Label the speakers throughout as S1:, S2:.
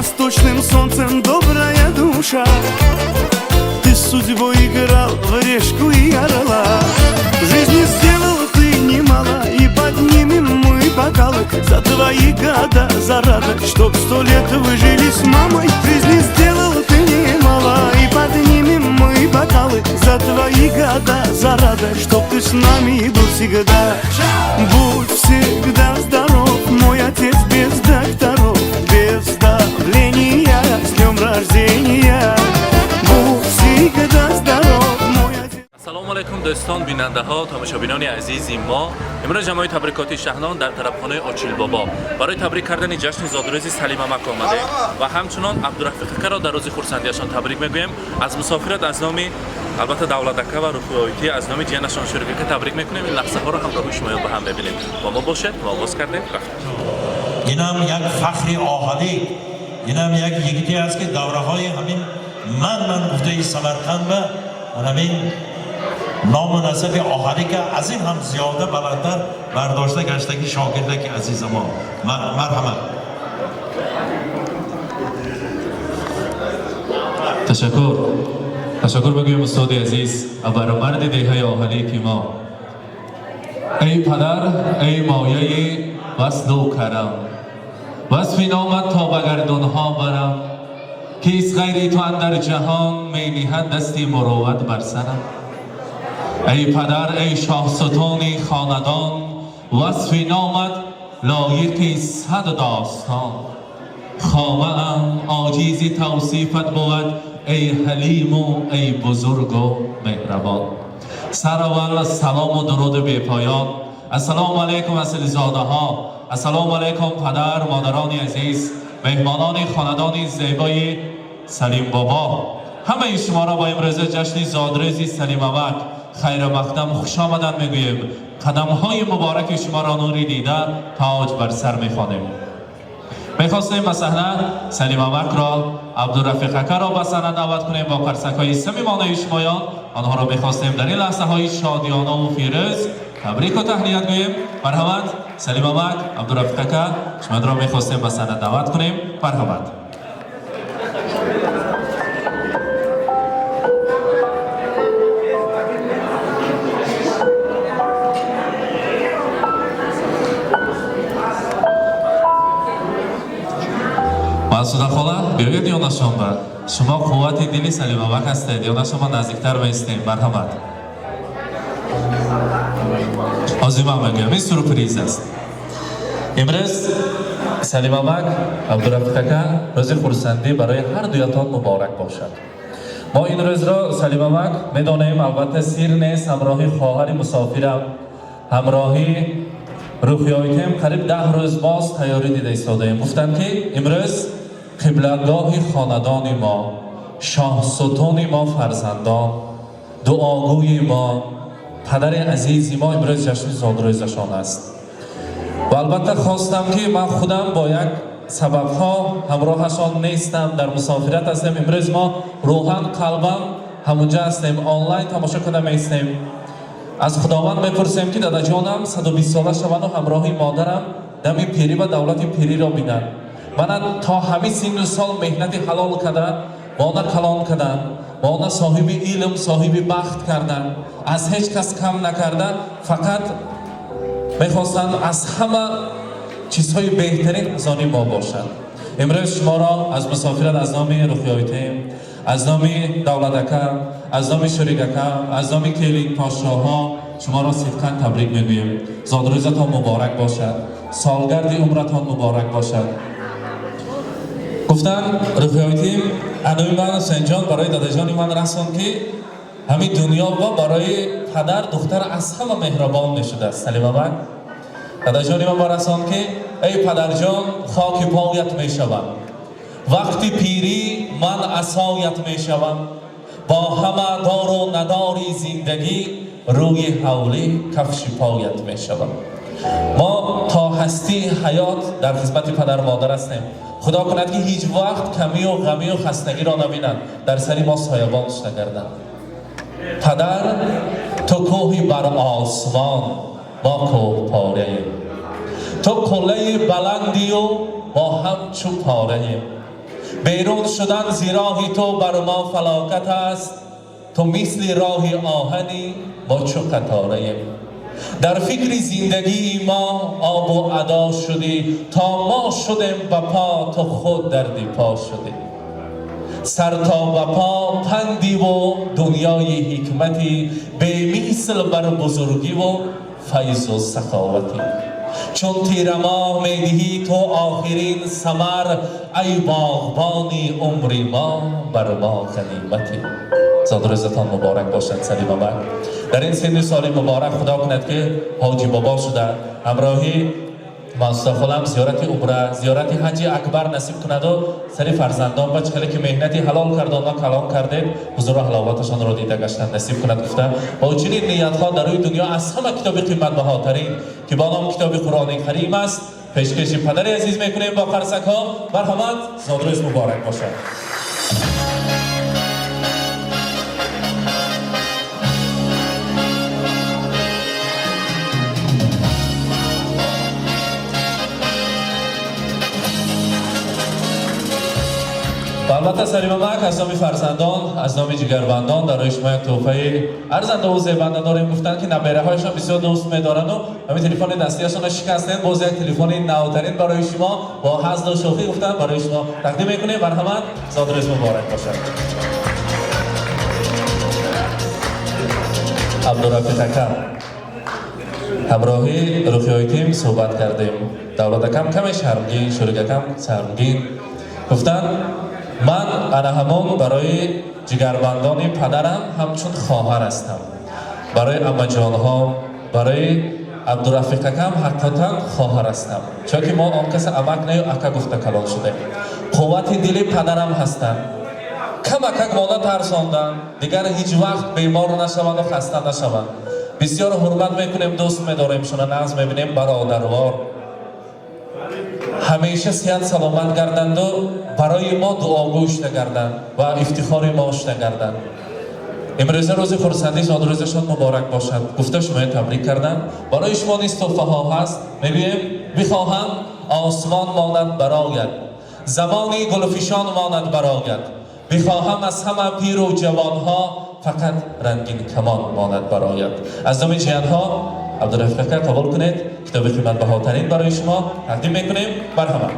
S1: восточным солнцем добрая душа. Ты судьбой играл в решку и орла. В жизни сделал ты немало, и поднимем мы бокалы за твои года, за радость, чтоб 100 лет вы жили с мамой. В жизни сделал ты немало, и поднимем мы бокалы за твои года, за радость, чтоб ты с нами был всегда. Будь всегда здоров, мой отец без докторов, без давления, с днем рождения. Будь всегда здоров, мой отец.
S2: سلام علیکم دوستان، بیننده ها، تماشابینان عزیزی. ما امروز جمعی تبریکاتی شهنان در طرفخانه آچیل بابا برای تبریک کردن جشن زادروز سلیم امک آمده و همچنان عبدالرفیق را در روز خرسندیشان تبریک میگویم. از مسافرت از نام البته دولتکه و رفیقایتی از نام جیانشان شروع که تبریک میکنیم. این لحظه ها رو همراه شما با هم ببینیم. با ما باشید. ما آغاز کردیم.
S3: اینم یک فخر آهالی، اینم یک یگیتی است که دوره های همین من گفته سمرقند و همین نام نسب آهالی که از این هم زیاده بلندتر برداشته گشتگی شاگرده که عزیز ما مرحمت.
S4: تشکر بگویم استاد عزیز بر مرد دیه آهالی که ما. ای پدر، ای مایه وصل و کرم، وصفی نامد تا به گردونها برم، کیست غیری تو اندر جهان می نهد دستی مروت بر سرم. ای پدر، ای شاه ستانی خاندان، وصفی نامد لایقی صد داستان، خامه ام عاجزی توصیفت بود ای حلیم و ای بزرگ و مهربان. سرول سلام و درود بی پایان. السلام علیکم اصل زاده ها، السلام علیکم پدر، مادران عزیز، مهمانان خاندان زیبای سلیم بابا. همه شما را با امروز جشن زادروز سلیم امک خیر مقدم خوش آمدن میگویم. قدم های مبارک شما را نوری دیده تاج بر سر میخوانیم. میخواستیم به صحنه سلیم امک را، عبدالرفیق را به صحنه دعوت کنیم با قرصک های صمیمانه شمایان. آنها را میخواستیم در این لحظه های شادیانه و فیروز تبریک و تهنیت گوییم. مرحمت سلیم امک، عبدالرفیق شما را میخواستیم به صحنه دعوت کنیم. مرحمت. مسعوده خاله بیایید یا شما بر شما قوت دلی سلیم امک هستید یا شما نزدیکتر بایستیم. مرحمت. عظیمه میگویم این سورپریز است. امروز سلیم امک، عبدالرفیق روز خرسندی برای هر دویتان مبارک باشد. ما این روز را سلیم امک میدانیم البته سیر نیست، همراهی خواهر مسافرم، همراهی روحیایتیم قریب 10 روز باز تیاری دیده ایستاده‌ایم. گفتند که امروز قبله‌گاه خاندان ما، شاه ستان ما فرزندان، دعاگوی ما، پدر عزیزی ما امروز جشن زادروزشان است. و البته خواستم که من خودم با یک سبب‌ها همراهشان نیستم، در مسافرت هستیم. امروز ما روحاً قلباً همونجا هستیم، آنلاین تماشا کنیم هستیم. از خداوند میپرسیم که دادا جانم 120 ساله شوند و همراهی مادرم دمی پیری و دولت پیری را بینند. من تا همین سن و سال مهنت حلال کردم، با آن کلام کردم، با آن صاحب علم، صاحب بخت کردم، از هیچ کس کم نکردم. فقط میخواستم از همه چیزهای بهترین از آن ما باشد. امروز شما را از مسافرت از نام رفیقایتیم، از نام دولتکم، از نام شریککم، از نام کلین پاشاها شما را صدقاً تبریک میگویم. زادروزتان مبارک باشد، سالگرد عمرتان مبارک باشد. گفتن رفیقایتیم انوی من حسین جان برای دادا جان من رسان که همین دنیا و برای پدر دختر از همه مهربان نشده است. سلیم امک دادا جان من برسان که ای پدر جان خاک پایت میشوم، وقتی پیری من عصایت میشوم، با همه دار و نداری زندگی روی حولی کفش پایت میشوم. ما تا هستی حیات در خدمت پدر مادر هستیم. خدا کند که هیچ وقت کمی و غمی و خستگی را نبینند، در سری ما سایبانش نگردند. پدر تو کوهی بر آسمان، ما کوه پاره ایم، تو قله بلندی و ما هم چو پاره ایم. بیرون شدن زی راه تو بر ما فلاکت است. تو مثل راه آهنی با چو قطاره‌ایم. در فکر زندگی ما آب و ادا شدی، تا ما شدیم به پا تو خود دردی پا شدی. سر تا به پا پندی و دنیای حکمتی، به مثل بر بزرگی و فیض و سخاوتی. چون تیر ماه میدهی تو آخرین ثمر، ای باغبانی عمر ما بر ما غنیمتی. زاد روزتان مبارک باشد سلیم آمد. در این سن سال مبارک خدا کند که حاجی بابا شده همراهی ماستا خودم زیارت عمره زیارت حج اکبر نصیب کند و سری فرزندان بچه خیلی که مهنتی حلال کردن و کلام کردید حضور و حلاوتشان را دیده گشتن نصیب کند گفته. با چنین نیت ها در روی دنیا از همه کتاب قیمت بهاترین که با نام کتاب قرآن کریم است پیشکش پدر عزیز میکنیم با قرصک ها. مرحمت. زاد روز مبارک باشد. البته سلیم آمد از نام فرزندان از نام جگربندان در شما یک تحفه ارزنده و زیبنده داریم. گفتن که نبره هایشان بسیار دوست می‌دارن و همین تلفن دستیشان شکستن. باز یک تلفن نوترین برای شما با حظ و شوخی گفتن برای شما تقدیم می‌کنیم. مرحمت. زاد روز مبارک باشد. عبدالرفیق اکرم همراهی رخیای تیم صحبت کردیم. دولت اکرم کمی شرمگین، شریک اکرم شرمگین گفتن من انا همون برای جگربندان پدرم همچون خواهر هستم. برای اما جان ها برای عبدالرفیق اکرم حقیقتا خواهر هستم. چون که ما آن کس امک نیو اکا گفته کلان شده. قوت دل پدرم هستند. کم اکک مانا ترساندن دیگر هیچ وقت بیمار نشوند و خسته نشوند. بسیار حرمت میکنیم، دوست میداریم شون ناز میبینیم برادروار همیشه صحت سلامت گردند و برای ما دعاگوش نگردند و افتخار ما نگردند. امروز روز خرسندی زاد روزشان مبارک باشد. گفته شما تبریک کردن. برای شما نیست تحفه ها هست. میگویم بخواهم آسمان ماند برآید، زمانی گلفشان ماند برآید. بخواهم از همه پیر و جوان ها فقط رنگین کمان ماند برآید. از نام جیان ها عبدالرفیق قبول کنید. کتاب قیمت بهاترین برای شما تقدیم میکنیم. مرحمت.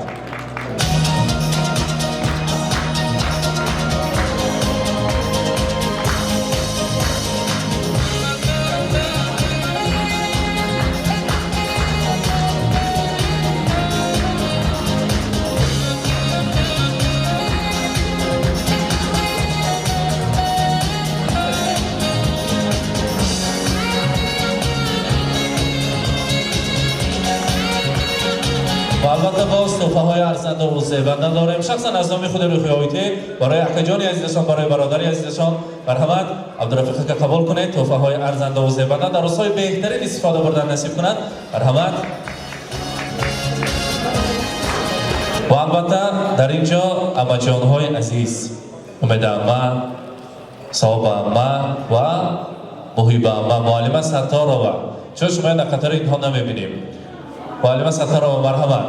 S4: البته باز تحفه های ارزنده و زیبنده داریم. شخصا از نام خود رفیقایتی برای اکجانی عزیزشان برای برادری عزیزشان مرحمت. عبدالرفیق که قبول کنید تحفه های ارزنده و زیبنده در روزهای بهترین استفاده بردن نصیب کنند. مرحمت. و البته در اینجا اما جان های عزیز امید اما صاحب اما و محیب اما معلمه ستارова چون شما در قطار اینها نمیبینیم. معلمه ستارова مرحمت.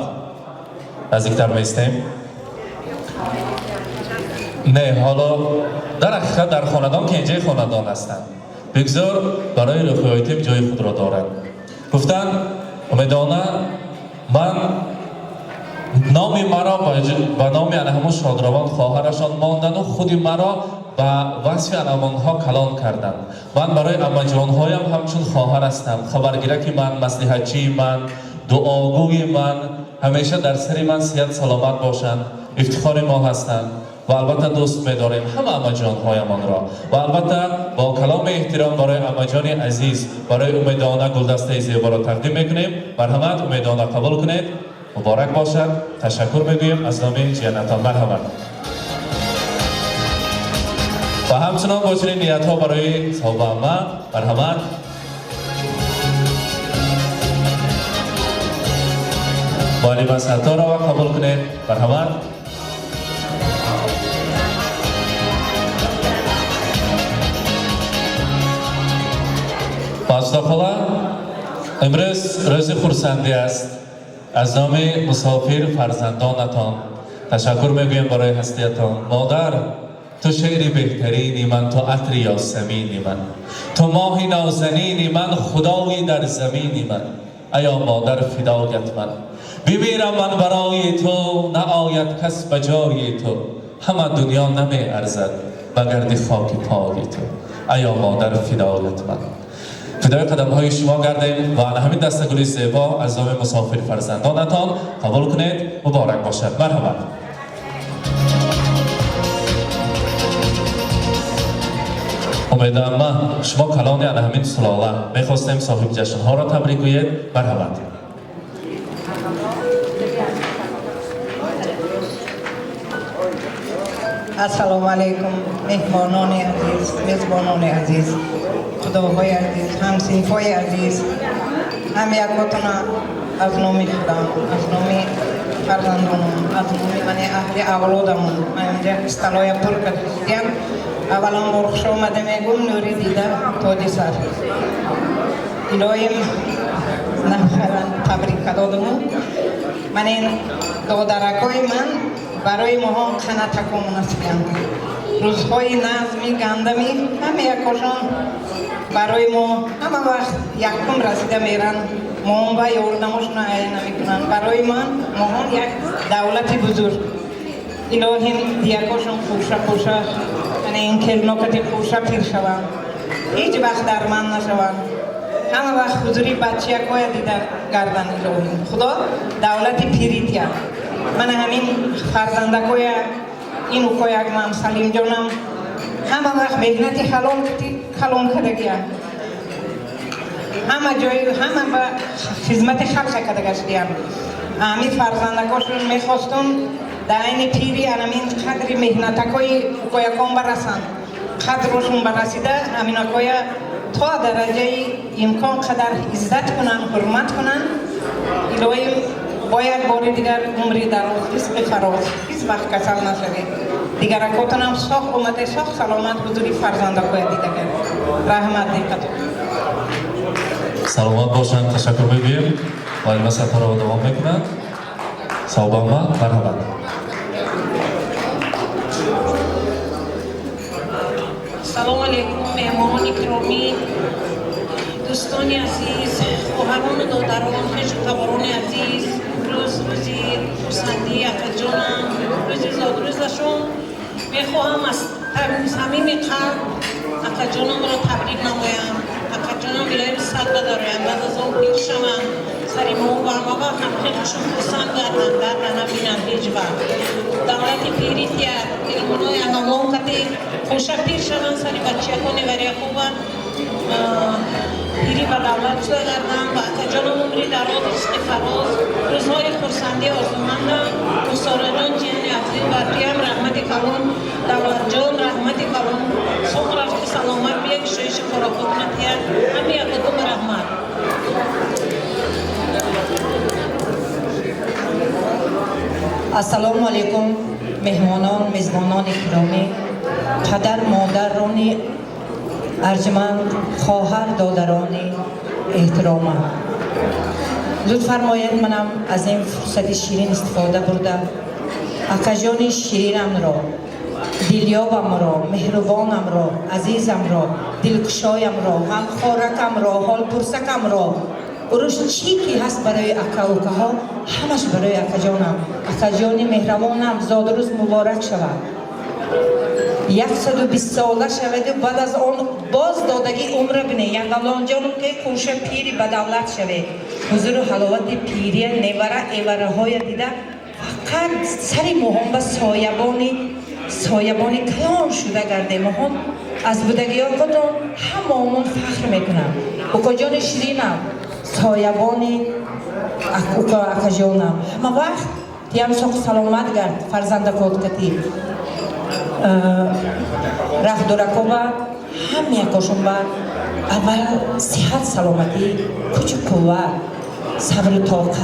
S4: نزدیکتر میستیم. نه حالا در حقیقت در خاندان که اینجای خاندان هستند بگذار برای رفیقایتیم جای خود را دارند. گفتن امیدانه من نام مرا با نام انهمان شادروان خواهرشان ماندن و خود مرا با وصف انهمانها کلان کردند. من برای اما جانهایم همچون خواهر هستم. خبرگیرک من، مصلحتچی من، دعاگوی من، همیشه در سر من صحت سلامت باشند. افتخار ما هستند و البته دوست می‌داریم همه اما جانهایمان را. و البته با کلام احترام برای اما جان عزیز برای امیدانه گلدسته زیبا را تقدیم می‌کنیم. مرحمت. امیدانه قبول کنید. مبارک باشد. تشکر میگویم از نام جیانتان. مرحمت. و همچنان با چنین نیت ها برای صاحب اما مرحمت. معلم ستاره را قبول کنید. مرحمت. پاسداخلا امروز روز خرسندی است. از نام مسافر فرزندانتان تشکر میگویم برای هستیتان. مادر تو شعری بهترینی من، تو عطر یاسمینی من، تو ماهی نازنینی من، خدایی در زمینی من. ایا مادر فدایت من، بمیرم من برای تو، نه آید کس به جای تو. همه دنیا نمی ارزد بگرد خاک پای تو. ایا مادر فدایت من. فدای قدم های شما گردیم و همین دستگلی زیبا از نام مسافر فرزندانتان قبول کنید. مبارک باشد. مرحبا. امیدوارم شما کلان همین سلاله میخواستیم صاحب جشن ها را تبریک گویید. مرحبا.
S5: السلام علیکم مهمانان عزیز، میزبانان عزیز، خداهای عزیز، همسینفای عزیز، هم یکاتون از نام خدا، از نام فرزندانم، از نام من اهل اولادمون من اینجا استلای پر کردیم. اولا مرخش آمده میگم نوری دیده تاج سر. الهیم نفرن تبریک دادمون. من این دادرکای من برای ما خانه تکامون هستیم. روزهای نظمی گندمی همه یکاشان برای ما همه وقت یکم رسیده میرن. ما هم با یوردمشون عیه نمیکنن. برای من ما هم یک دولت بزرگ. الهیم دیگرشان خوشه یعنی این کلماتی خوشه پیر شوند. هیچ وقت درمان نشوند. همه وقت حضوری بچه یکای دیده گردن الهیم. خدا دولت پیریتیه. من همین فرزندکوی اینو کویک من سلیم جانم همه وقت مهنتی خلوم کردگیم. همه جای همه با خدمت خلق کردگشتیم. همین فرزندکاشون میخواستم در این پیری همین قدر مهنتکوی کویکان برسن. قدرشون برسیده همین کوی تا درجه امکان قدر عزت کنن، حرمت کنن. الهی باید بار دیگر عمری دراز به فراز هیچ وقت کسل نشوید. دیگر اکاتونم ساخ اومده ساخ سلامت حضوری فرزنده باید دیده کرد. رحمت دیکتون.
S4: سلامت باشند. تشکر میگویم و علم سفر را دوام میکنند. صحبه ما مرحبا.
S6: سلام علیکم مهمانان گرامی، دوستان عزیز، خواهران و دادران، خیشتواران عزیز. روزی خورسندی اکاجانم، روزی زادروزشون. میخواهم از صمیم قلب اکاجانم را تبریک نمایم. اکاجانم الهی صد بدارم بعد از آن پیر شوم. سری ما و همه وقت خیلیشون خورسند گردن در نبینن هیچ وقت. دولت پیریتیه علمونای انامون کتی خوشه پیر شوند. سری بچه کنی وری خوبن پیری به دولت شده گردن و اکاجانم عمری دراز استفراز. روزهای خورسندی آرزومندم. مصاره جان جیانی عزیز برپیم رحمت کلون، دولت جان رحمت کلون، سوق رفت سلامت بیه که شویش خوراکات نتیه همی اکادوم رحمت.
S5: السلام علیکم مهمانان میزبانان گرامی، پدر مادران ارجمند، خواهر دادران احترامم. لطف فرمایید منم از این فرصت شیرین استفاده برده اکاجان شیرینم را، دلیابم را، مهربانم را، عزیزم را، دلکشایم را، هم خورکم را، حال پرسکم را، اروش چی کی هست برای اکا و ها همش برای اکاجانم. اکاجانی مهربانم زادروز مبارک شود. 120 ساله شود و بعد از آن باز دادگی عمر بینه. یعنی جانم که کوشه پیری به دولت شود. حضور و حلاوت پیری نوره ایوره های دیده فقط سری مهم به سایبانی کلان شده گرده. مهم از بودگی ها کتون هممون فخر میکنم. اکاجان شیرینم، سایبانی اکاجانم. همه وقت دیم ساخت سلامت گرد فرزنده کود کتی. رفت درکوبا هم یکاشون با اول صحت سلامتی کچو قوه صبر و طاقت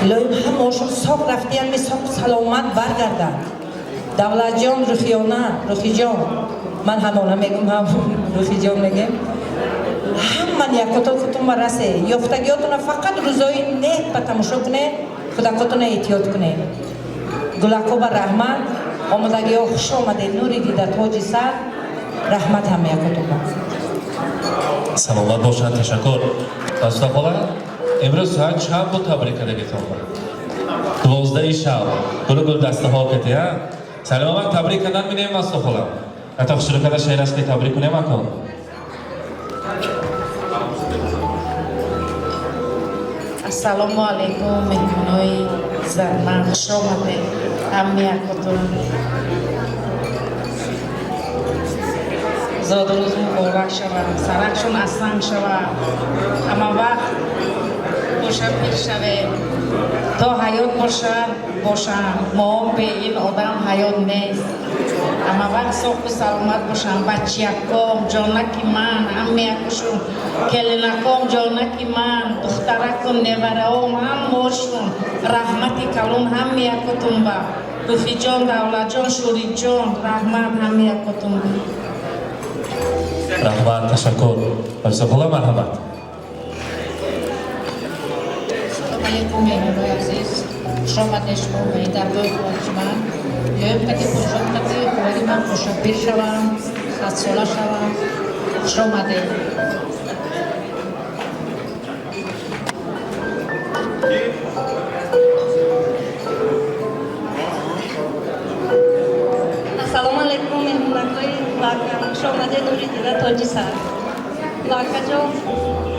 S5: الهیم هماشون ساق رفتی همی ساق سلامت برگردن. دولت جان رخی جان من همانه میگم هم رخی جان میگم هم من یکاتا کتون برسه یافتگیاتون فقط روزای نه به تماشا کنه خدا کتون احتیاط کنه. гулакоба раҳмат омадагиҳо хуш омадед нури дида тоҷи сар раҳмат ҳамаякотонба
S4: саломат бошад. ташаккур. Расула хола, имрӯз соат чанд буд табрикадагитон буд? 12 шаб. Гулу гулдастаҳо катия. Саломат табрик кардан минем Расула хола. Ата шуруъ карда шеър аст ки табрик кунем акон.
S5: ассалому алайкум меҳмонои зарман хуш омадед ҳамаякотон зодрӯз муборак шавад саракшон асанг шавад ҳама вақт боша пир шавем то ҳаёт бошам мо бе ин одам ҳаёт нест ҳама вақт соҳбу саломат бошам бачияком ҷонаки ман ҳамаякошон келинаком ҷонаки ман духтаракон невараом ҳаммошон раҳмати калон ҳамаякотонба гуфиҷон давлатҷон шӯриҷон раҳмат ҳамаякотонба
S4: Rahmat, tashakkur. Rasula xola, marhamat.
S7: Assalomu alaykum mehmonlar aziz. Xush omaded shuma дар бӯи хоҷман. Ём кади хӯшамади ҳолиман хушаббир шавам, 100 сола шавам. Хуш омадед.
S8: Assalomu alaykum mehmonlardoy Laka. Xush omaded nuri dida toҷi sar. Lakajon,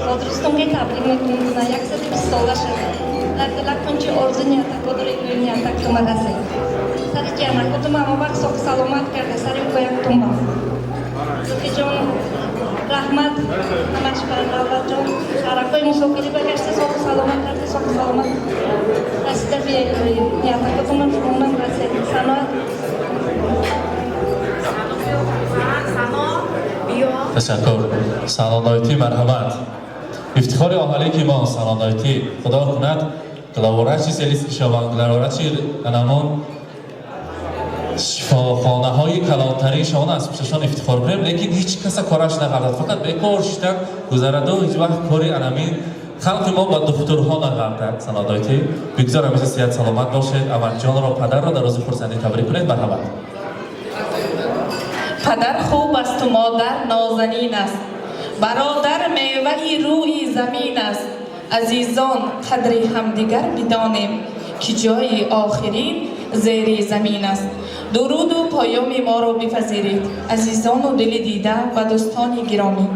S8: Zoдрӯзтонга табрик мекунем. 120 сола шуда. Дар дилатон чӣ орзу ниятако доред ва ниятак омадасед. Сари ҷанакотум ҳама вақт соҳ саломат карда сари кояктум ба. Зуфиҷон раҳмат ҳамаш бар давлатҷон. Шаҳракои мусофирӣ багашта соҳ саломат карда соҳ саломат. Расида ниятакотумам шумонам расед. Саноат
S4: Tashakkur. Salomati, marhamat. Iftixori ohaliki mo salomati. Xudo kunad glavorachi seliski shavan glavorachi anamon shifoxonaҳои калонтарии шон аст пешашон ифтихор кунем, лекин ҳеҷ каса кораш нақардад, фақат бекор шидан гузараду ҳеҷ вақт кори анамин халқи мо ба духтурҳо нақардад. Санодойти бигзорам изи сиҳат саломат бошед. Амакҷонро падарро дар рӯзи хурсандӣ табрик кунед. Марҳамат.
S9: падар хуб асту модар нозанин аст бародар меваи рӯи замин аст азизон қадри ҳамдигар бидонем ки ҷои охирин зери замин аст дуруду поёми моро бипазиред азизону дили дида ва дӯстони гиромӣ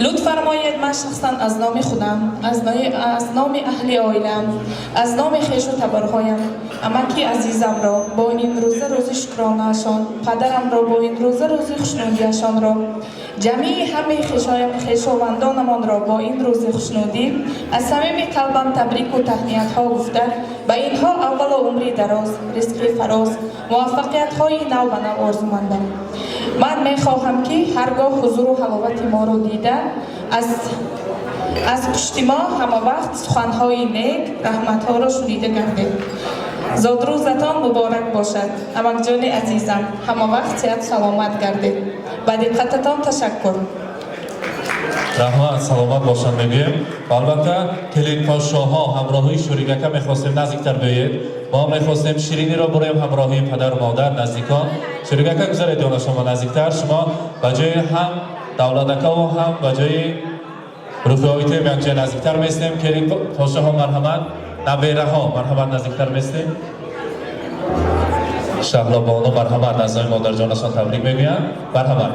S9: лутф фармоед ман шахсан аз номи худам аз номи аҳли оилам аз номи хешу таборҳоям амаки азизамро бо ин рӯза рӯзи шукронаашон падарамро бо ин рӯза рӯзи хушнудиашонро ҷамии ҳамаи хешовандонамонро бо ин рӯзи хушнудӣ аз самими қалбам табрику таҳниятҳо гуфта ба инҳо аввало умри дароз ризқи фароз муваффақиятҳои нав ба нав орзумандам ман мехоҳам ки ҳар гоҳ ҳузуру ҳаловати моро дида аз пушти мо ҳамавақт суханҳои нек раҳматҳоро шунида гардед зодрӯзатон муборак бошад амакҷони азизам ҳамавақт сеҳат саломат гардед ба диққататон ташаккур.
S4: Rahmat, salomat boshan megӯем. Албатта келинпошоҳо ҳамроҳии шӯригака мехостем наздиктар биёед. Мо мехостем шириниро бурем ҳамроҳии падару модар наздикон. Шӯригака гузаред ёнашомо наздиктар. Шумо ба ҷои ҳам давлатакаву ҳам ба ҷои руфиоитем якҷоя наздиктар местем. Келинпошоҳо марҳамат, набераҳо марҳамат наздиктар местем. Шаҳлобону марҳамат назои модарҷонашон табрик мегӯянд. Марҳамат.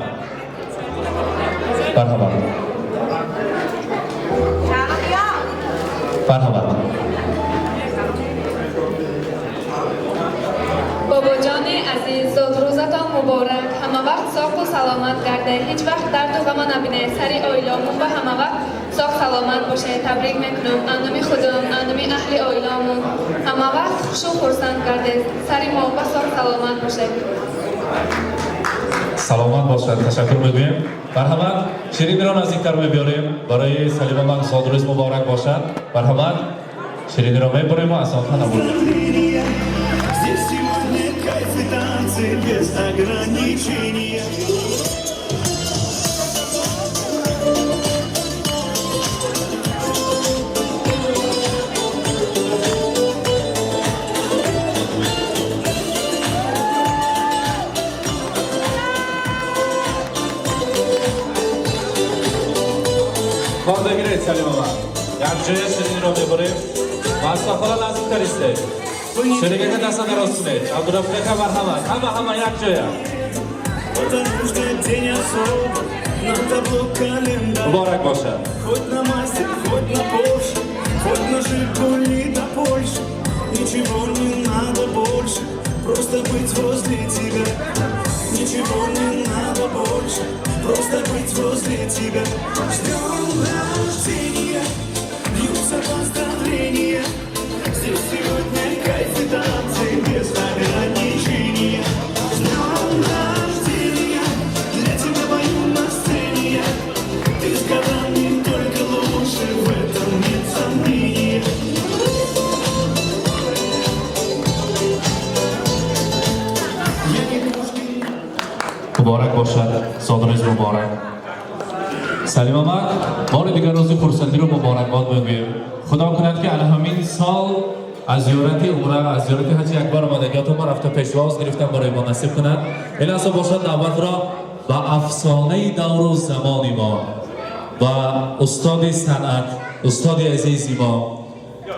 S4: Марҳамат. Marhamat.
S9: бобоҷони азиз зодрӯзатон муборак ҳамавақт соҳу саломат гардед ҳеҷ вақт дарду ғамо набинед сари оиламон ва ҳамавақт соҳ саломат бошед табрик мекунам аннуми худам аннуми аҳли оиламон ҳамавақт хушу хурсанд гардед сари мо ва соҳ саломат бошед.
S4: Саломат бошад. Ташаккур мегӯем. Марҳамат. Шириниро наздиктар мебиёрем. Барои Салима ман зодрӯз муборак бошад. Марҳамат. Шириниро мебурем ва асонха набуд.
S1: Здесь сегодня кайф и танцы без ограничения.
S4: سلیم آمد یک جای شدین رو ببریم مصطفی نزدیک تریسته شریکت دست دراز کنید عبدالرفیق مرحمت همه یک جای
S1: Потому что день особо, на табло календарь.
S4: مبارک باشد
S1: Хоть на мастер, хоть на Порше, хоть на Жигули до Польши. Ничего не надо больше, просто быть возле тебя. Ничего не надо больше, просто быть возле тебя. С днем рождения, бьются поздравления. Здесь сегодня кайф и танцы без ограничения. С днем рождения, для тебя пою на сцене я. Ты с годами только лучше, в этом нет сомнения.
S4: مبارک باشد صادرز مبارک سلیم آمد بار دیگر روز خورسندی رو مبارکباد بگویم خدا کند که همین سال از زیارت عمره از زیارت حج اکبر آمدگیاتون ما رفته پیشواز گرفتن برای ما نصیب کند این اصلا باشد دعوت را به افسانه دور و زمانی ما و استاد صنعت استاد عزیزی ما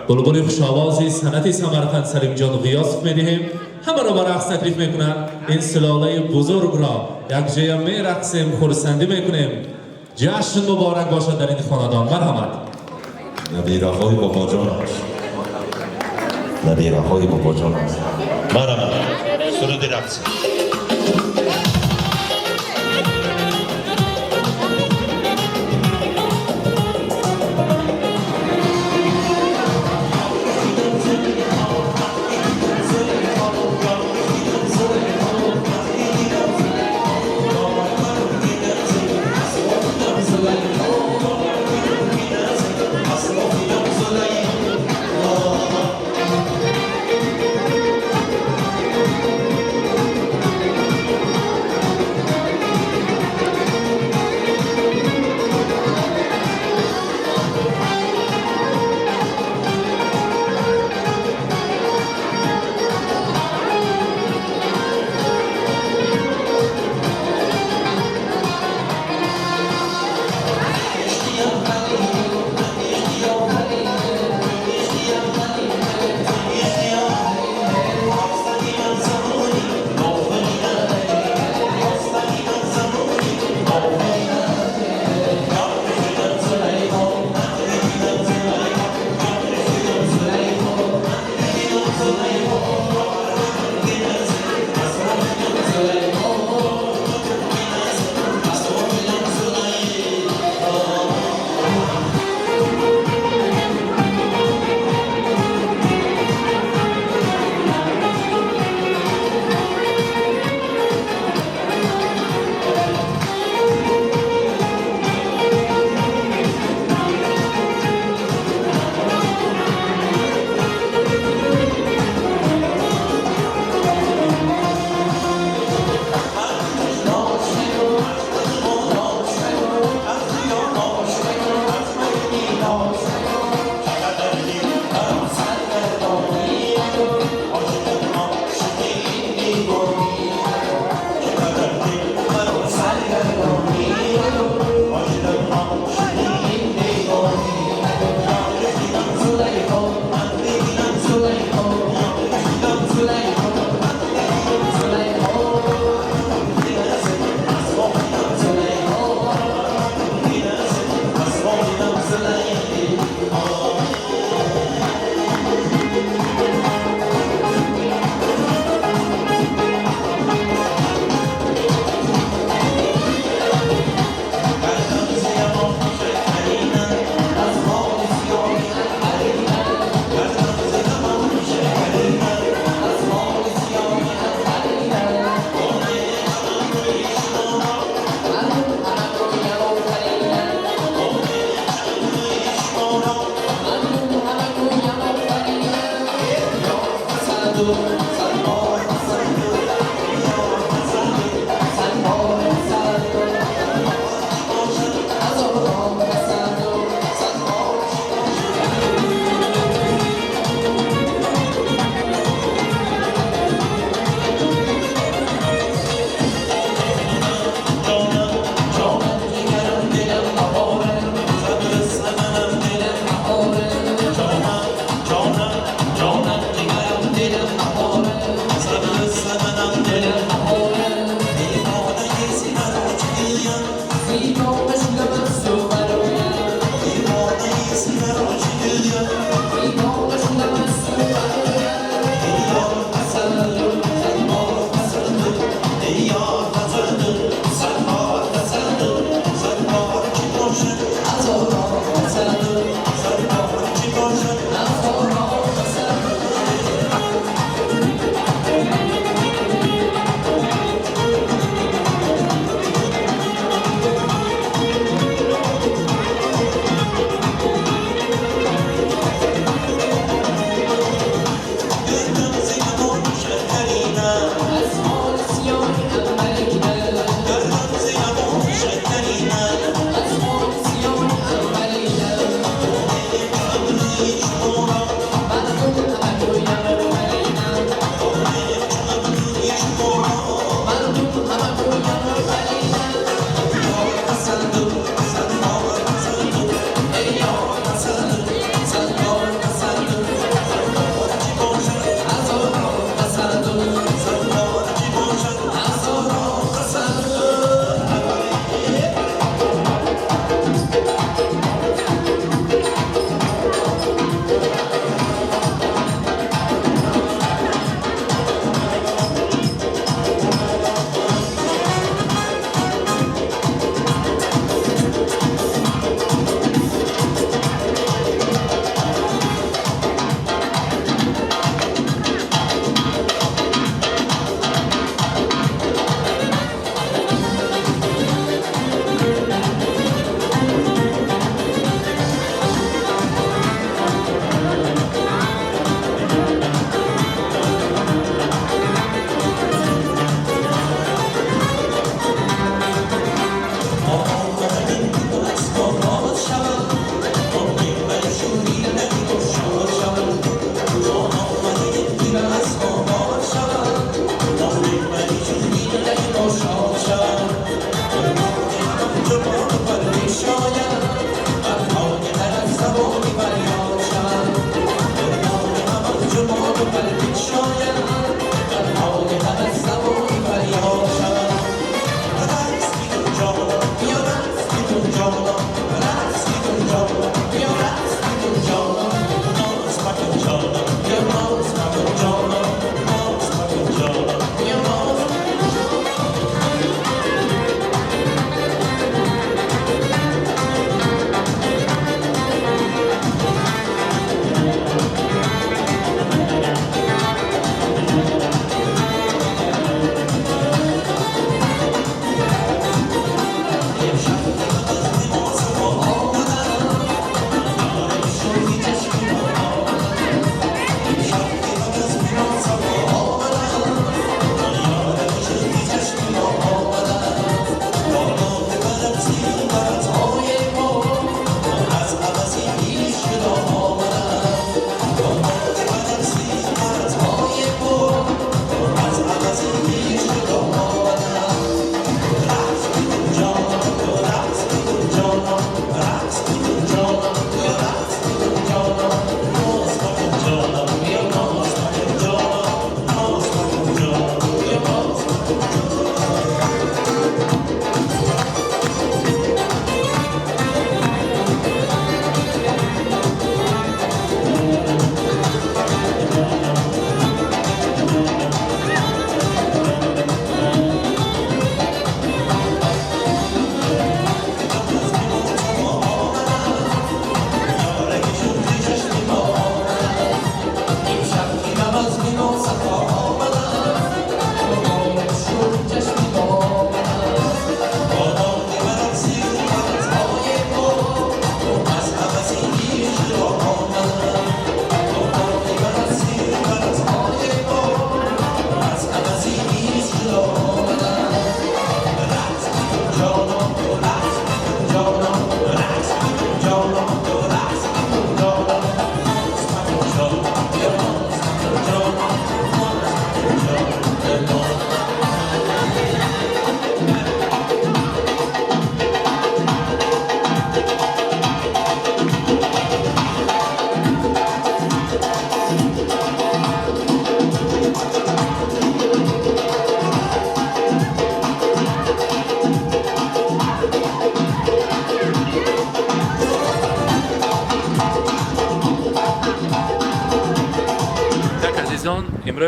S4: بلبل خوش‌آوازی صنعت سمرقند سلیم جان غیاث می‌دهیم همه را به رقص تکلیف میکنند این سلاله بزرگ را یک جای میرقصیم خورسندی میکنیم جشن مبارک باشد در این خاندان مرحمت
S3: نبیره‌های بابا جان است نبیره‌های بابا جان است مرحمت سرود رقص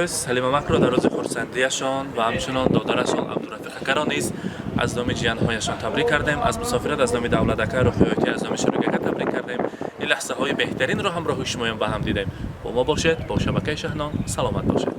S2: امروز سلیمامک را در روز خرسندیشان و همچنان دادرشان عبدالرفیق اکا را نیز از نام جیانهایشان تبریک کردیم. از مسافرت از نام دولت اکا رفیقی از نام شروع اکا تبریک کردیم. این لحظه های بهترین رو همراه شما با هم دیدیم. با ما باشید، با شبکه شهنان سلامت باشید.